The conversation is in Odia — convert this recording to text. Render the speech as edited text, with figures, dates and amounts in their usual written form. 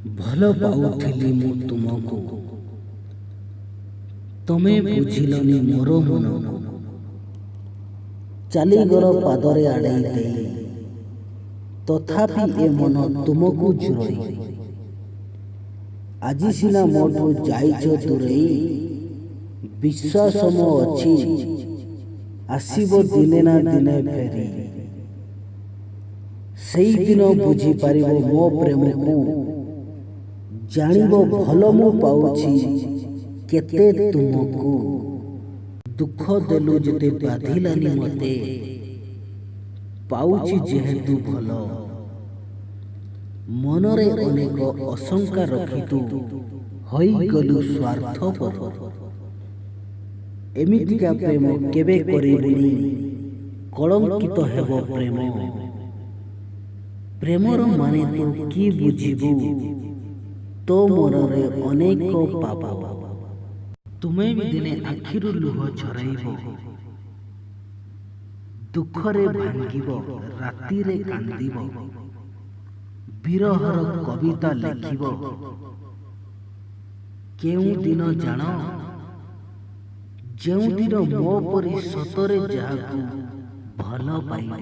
ଭଲ ପାଉଥିଲି ମୁଁ ତୁମକୁ, ତମେ ବୁଝିଲନି ମୋର ମନକୁ। ଚାଲିଗଲ ପାଦରେ ଆଡ଼େଇ ଦେଇ, ତଥାପି ଏ ମନ ତୁମକୁ ଝୁରଇ। ଆଜି ସିନା ମୋଠୁ ଯାଇଛ ଦୂରେଇ, ବିଶ୍ୱାସ ମୋ ଅଛି ଆସିବ ଦିନେ ନା ଦିନେ ଫେରି। ସେଇଦିନ ବୁଝିପାରିବ ମୋ ପ୍ରେମକୁ, ଜାଣିବ ଭଲ ମୁଁ ପାଉଛି କେତେ ତୁମକୁ। ଦୁଃଖ ଦେଲୁ ଯେତେ ବାଧିଲାନି ମତେ, ପାଉଛି ଯେହେତୁ ଭଲ। ମନରେ ଅନେକ ଆଶଙ୍କା ରଖି ତୁ ହୋଇଗଲୁ ସ୍ୱାର୍ଥପର। ଏମିତିକା ପ୍ରେମ କେବେ କରିବୁନି, କଳଙ୍କିତ ହେବ ପ୍ରେମ। ପ୍ରେମର ମାନେ ତୁ କି ବୁଝିବୁ, ତୋ ମନରେ ଅନେକ ପାପ। ତୁମେ ବି ଦିନେ ଆଖିରୁ ଲୁହ ଝରାଇବ, ଦୁଃଖରେ ଭାଙ୍ଗିବ, ରାତିରେ କାନ୍ଦିବ, ବିରହର କବିତା ଲେଖିବ। କେଉଁଦିନ ଜାଣ, ଯେଉଁଦିନ ମୋ ପରି ସତରେ ଯାହାକୁ ଭଲ ପାଇବ।